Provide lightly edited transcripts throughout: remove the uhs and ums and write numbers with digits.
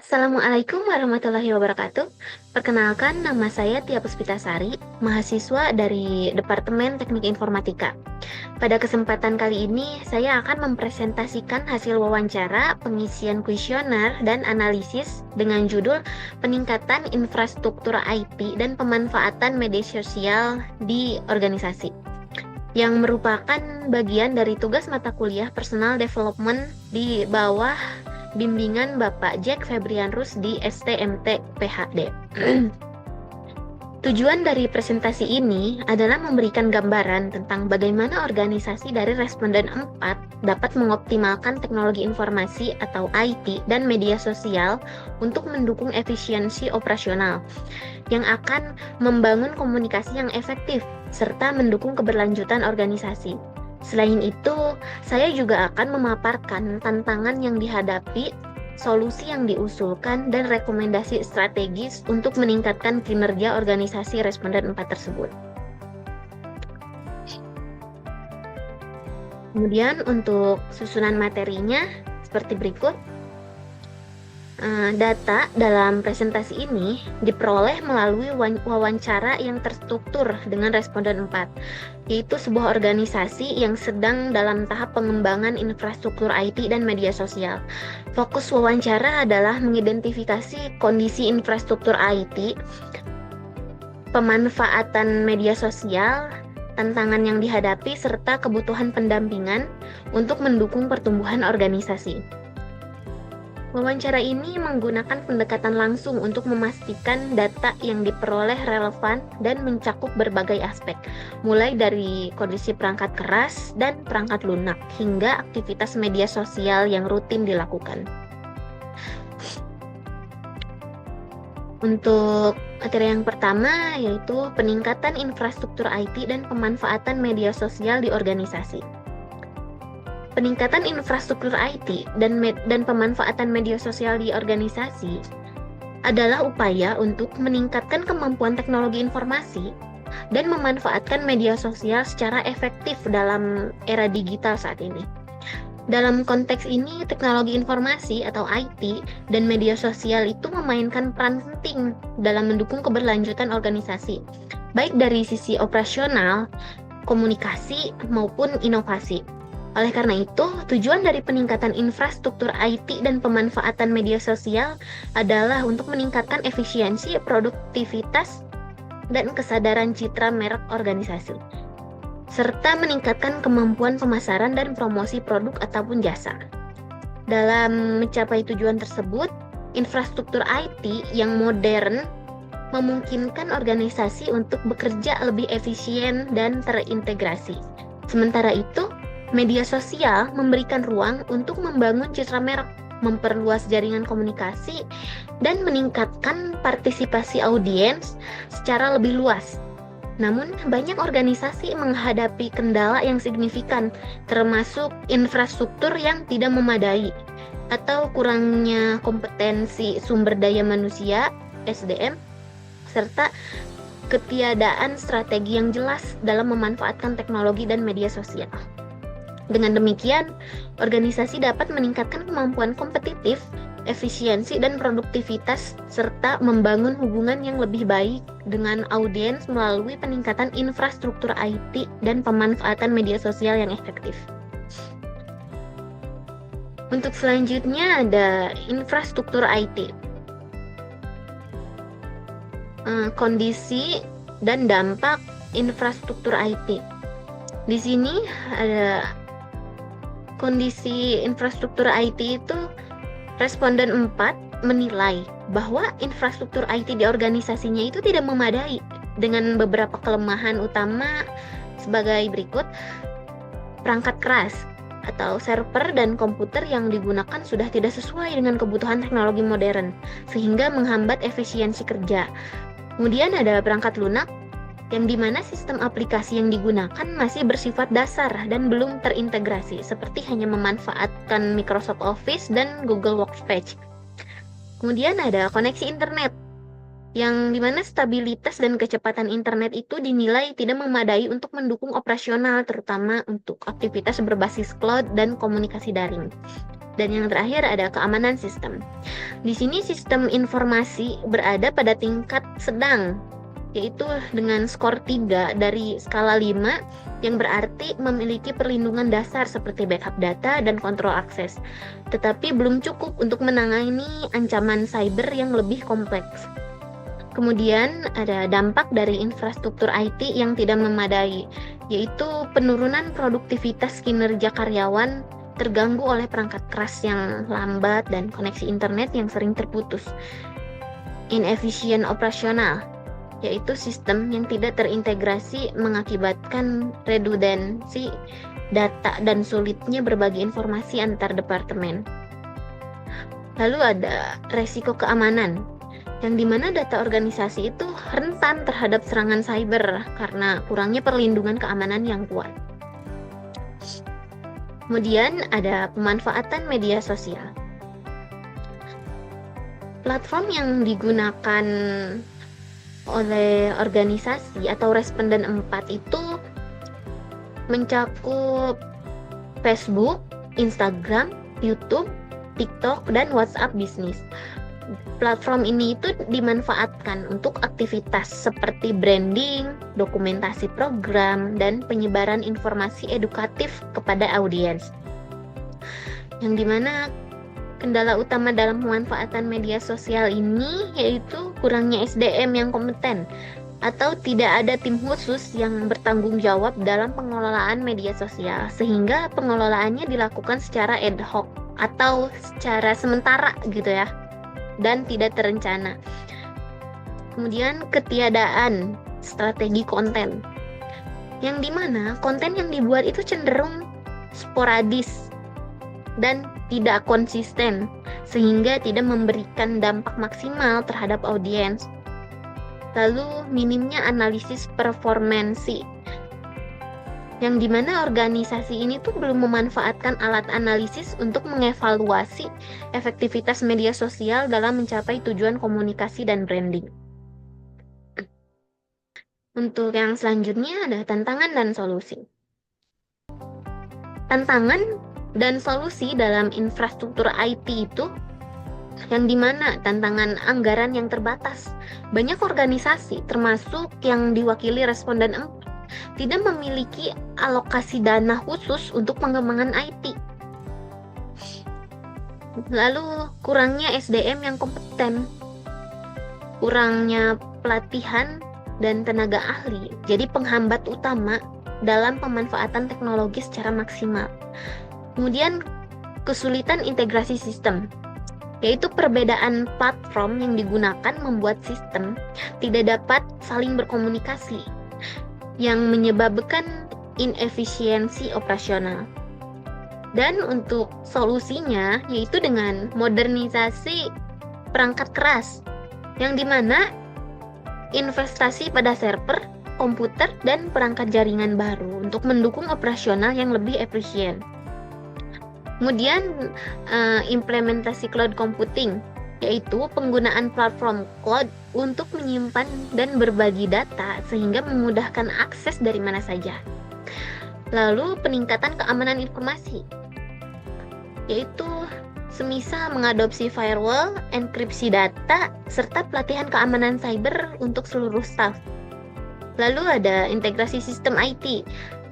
Assalamualaikum warahmatullahi wabarakatuh. Perkenalkan, nama saya Tia Puspitasari, mahasiswa dari Departemen Teknik Informatika. Pada kesempatan kali ini, saya akan mempresentasikan hasil wawancara, pengisian kuesioner, dan analisis dengan judul Peningkatan Infrastruktur IT dan Pemanfaatan Media Sosial di Organisasi, yang merupakan bagian dari tugas mata kuliah Personal Development di bawah bimbingan Bapak Jack Febrianrus di STMT PhD. Tujuan dari presentasi ini adalah memberikan gambaran tentang bagaimana organisasi dari responden 4 dapat mengoptimalkan teknologi informasi atau IT dan media sosial untuk mendukung efisiensi operasional yang akan membangun komunikasi yang efektif serta mendukung keberlanjutan organisasi. Selain itu, saya juga akan memaparkan tantangan yang dihadapi, solusi yang diusulkan, dan rekomendasi strategis untuk meningkatkan kinerja organisasi responden 4 tersebut. Kemudian untuk susunan materinya seperti berikut. Data dalam presentasi ini diperoleh melalui wawancara yang terstruktur dengan responden 4, yaitu sebuah organisasi yang sedang dalam tahap pengembangan infrastruktur IT dan media sosial. Fokus wawancara adalah mengidentifikasi kondisi infrastruktur IT, pemanfaatan media sosial, tantangan yang dihadapi, serta kebutuhan pendampingan untuk mendukung pertumbuhan organisasi. Wawancara ini menggunakan pendekatan langsung untuk memastikan data yang diperoleh relevan dan mencakup berbagai aspek, mulai dari kondisi perangkat keras dan perangkat lunak, hingga aktivitas media sosial yang rutin dilakukan. Untuk materi yang pertama yaitu peningkatan infrastruktur IT dan pemanfaatan media sosial di organisasi. Peningkatan infrastruktur IT dan pemanfaatan media sosial di organisasi adalah upaya untuk meningkatkan kemampuan teknologi informasi dan memanfaatkan media sosial secara efektif dalam era digital saat ini. Dalam konteks ini, teknologi informasi atau IT dan media sosial itu memainkan peran penting dalam mendukung keberlanjutan organisasi, baik dari sisi operasional, komunikasi, maupun inovasi. Oleh karena itu, tujuan dari peningkatan infrastruktur IT dan pemanfaatan media sosial adalah untuk meningkatkan efisiensi, produktivitas, dan kesadaran citra merek organisasi, serta meningkatkan kemampuan pemasaran dan promosi produk ataupun jasa. Dalam mencapai tujuan tersebut, infrastruktur IT yang modern memungkinkan organisasi untuk bekerja lebih efisien dan terintegrasi. Sementara itu, media sosial memberikan ruang untuk membangun citra merek, memperluas jaringan komunikasi, dan meningkatkan partisipasi audiens secara lebih luas. Namun, banyak organisasi menghadapi kendala yang signifikan, termasuk infrastruktur yang tidak memadai, atau kurangnya kompetensi sumber daya manusia, SDM, serta ketiadaan strategi yang jelas dalam memanfaatkan teknologi dan media sosial. Dengan demikian, organisasi dapat meningkatkan kemampuan kompetitif, efisiensi, dan produktivitas, serta membangun hubungan yang lebih baik dengan audiens melalui peningkatan infrastruktur IT dan pemanfaatan media sosial yang efektif. Untuk selanjutnya ada infrastruktur IT. Kondisi dan dampak infrastruktur IT. Di sini ada kondisi infrastruktur IT itu, responden 4 menilai bahwa infrastruktur IT di organisasinya itu tidak memadai dengan beberapa kelemahan utama sebagai berikut. Perangkat keras atau server dan komputer yang digunakan sudah tidak sesuai dengan kebutuhan teknologi modern sehingga menghambat efisiensi kerja. Kemudian ada perangkat lunak, yang dimana sistem aplikasi yang digunakan masih bersifat dasar dan belum terintegrasi, seperti hanya memanfaatkan Microsoft Office dan Google Workspace. Kemudian ada koneksi internet, yang dimana stabilitas dan kecepatan internet itu dinilai tidak memadai untuk mendukung operasional, terutama untuk aktivitas berbasis cloud dan komunikasi daring. Dan yang terakhir ada keamanan sistem. Di sini sistem informasi berada pada tingkat sedang, yaitu dengan skor 3 dari skala 5, yang berarti memiliki perlindungan dasar seperti backup data dan kontrol akses, tetapi belum cukup untuk menangani ancaman cyber yang lebih kompleks. Kemudian ada dampak dari infrastruktur IT yang tidak memadai, yaitu penurunan produktivitas kinerja karyawan terganggu oleh perangkat keras yang lambat dan koneksi internet yang sering terputus. Inefisien operasional, yaitu sistem yang tidak terintegrasi mengakibatkan redundansi data dan sulitnya berbagi informasi antar departemen. Lalu ada resiko keamanan, yang dimana data organisasi itu rentan terhadap serangan cyber karena kurangnya perlindungan keamanan yang kuat. Kemudian ada pemanfaatan media sosial. Platform yang digunakan oleh organisasi atau responden 4 itu mencakup Facebook, Instagram, YouTube, TikTok, dan WhatsApp bisnis. Platform ini itu dimanfaatkan untuk aktivitas seperti branding, dokumentasi program, dan penyebaran informasi edukatif kepada audiens. Yang dimana kendala utama dalam pemanfaatan media sosial ini yaitu kurangnya SDM yang kompeten atau tidak ada tim khusus yang bertanggung jawab dalam pengelolaan media sosial, sehingga pengelolaannya dilakukan secara ad hoc atau secara sementara gitu ya, dan tidak terencana. Kemudian ketiadaan strategi konten, yang dimana konten yang dibuat itu cenderung sporadis dan tidak konsisten, sehingga tidak memberikan dampak maksimal terhadap audiens. Lalu minimnya analisis performansi, yang dimana organisasi ini tuh belum memanfaatkan alat analisis untuk mengevaluasi efektivitas media sosial dalam mencapai tujuan komunikasi dan branding. Untuk yang selanjutnya ada tantangan dan solusi. Tantangan dan solusi dalam infrastruktur IT itu yang dimana tantangan anggaran yang terbatas. Banyak organisasi termasuk yang diwakili responden 4 tidak memiliki alokasi dana khusus untuk pengembangan IT. Lalu kurangnya SDM yang kompeten, kurangnya pelatihan dan tenaga ahli jadi penghambat utama dalam pemanfaatan teknologi secara maksimal. Kemudian kesulitan integrasi sistem, yaitu perbedaan platform yang digunakan membuat sistem tidak dapat saling berkomunikasi, yang menyebabkan inefisiensi operasional. Dan untuk solusinya yaitu dengan modernisasi perangkat keras, yang dimana investasi pada server, komputer, dan perangkat jaringan baru untuk mendukung operasional yang lebih efisien. Kemudian implementasi cloud computing, yaitu penggunaan platform cloud untuk menyimpan dan berbagi data sehingga memudahkan akses dari mana saja. Lalu peningkatan keamanan informasi, yaitu semisal mengadopsi firewall, enkripsi data, serta pelatihan keamanan cyber untuk seluruh staf. Lalu ada integrasi sistem IT.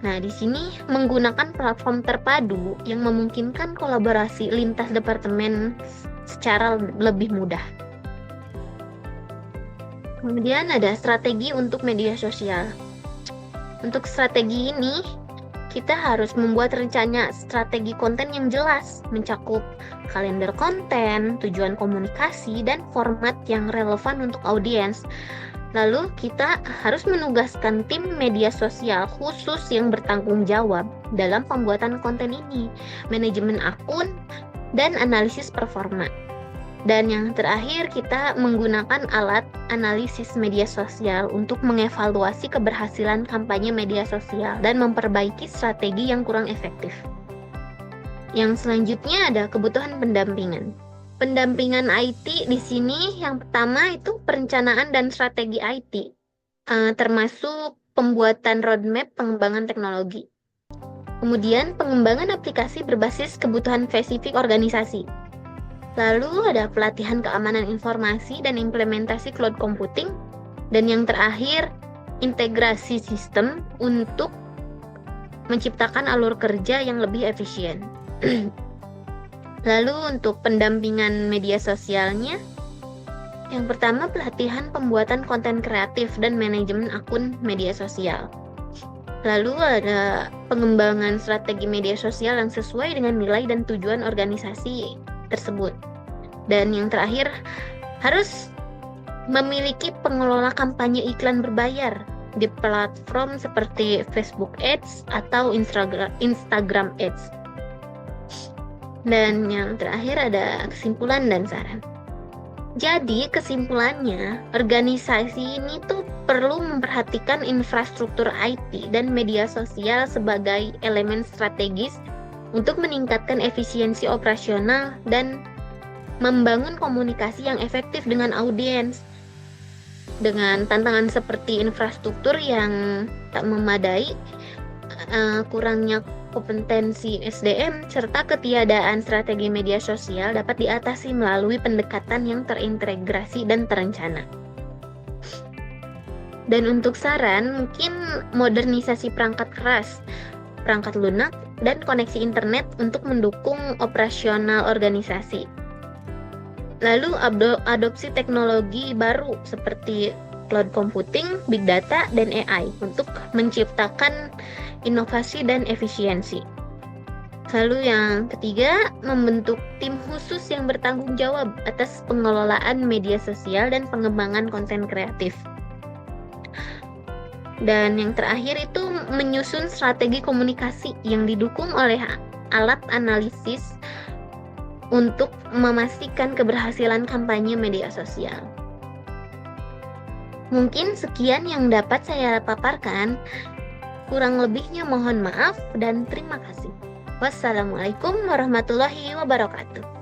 Nah, di sini menggunakan platform terpadu yang memungkinkan kolaborasi lintas departemen secara lebih mudah. Kemudian ada strategi untuk media sosial. Untuk strategi ini, kita harus membuat rencana strategi konten yang jelas, mencakup kalender konten, tujuan komunikasi, dan format yang relevan untuk audiens. Lalu kita harus menugaskan tim media sosial khusus yang bertanggung jawab dalam pembuatan konten ini, manajemen akun, dan analisis performa. Dan yang terakhir, kita menggunakan alat analisis media sosial untuk mengevaluasi keberhasilan kampanye media sosial dan memperbaiki strategi yang kurang efektif. Yang selanjutnya ada kebutuhan pendampingan. Pendampingan IT di sini yang pertama itu perencanaan dan strategi IT, termasuk pembuatan roadmap pengembangan teknologi. Kemudian pengembangan aplikasi berbasis kebutuhan spesifik organisasi. Lalu ada pelatihan keamanan informasi dan implementasi cloud computing. Dan yang terakhir, integrasi sistem untuk menciptakan alur kerja yang lebih efisien. Lalu untuk pendampingan media sosialnya, yang pertama pelatihan pembuatan konten kreatif dan manajemen akun media sosial. Lalu ada pengembangan strategi media sosial yang sesuai dengan nilai dan tujuan organisasi tersebut. Dan yang terakhir, harus memiliki pengelola kampanye iklan berbayar di platform seperti Facebook Ads atau Instagram Ads. Dan yang terakhir ada kesimpulan dan saran. Jadi kesimpulannya, organisasi ini tuh perlu memperhatikan infrastruktur IT dan media sosial sebagai elemen strategis untuk meningkatkan efisiensi operasional dan membangun komunikasi yang efektif dengan audiens. Dengan tantangan seperti infrastruktur yang tak memadai, kurangnya kompetensi SDM, serta ketiadaan strategi media sosial dapat diatasi melalui pendekatan yang terintegrasi dan terencana. Dan untuk saran, mungkin modernisasi perangkat keras, perangkat lunak, dan koneksi internet untuk mendukung operasional organisasi. Lalu adopsi teknologi baru seperti cloud computing, big data, dan AI untuk menciptakan inovasi dan efisiensi. Lalu yang ketiga, membentuk tim khusus yang bertanggung jawab atas pengelolaan media sosial dan pengembangan konten kreatif. Dan yang terakhir itu menyusun strategi komunikasi yang didukung oleh alat analisis untuk memastikan keberhasilan kampanye media sosial. Mungkin sekian yang dapat saya paparkan. Kurang lebihnya mohon maaf dan terima kasih. Wassalamualaikum warahmatullahi wabarakatuh.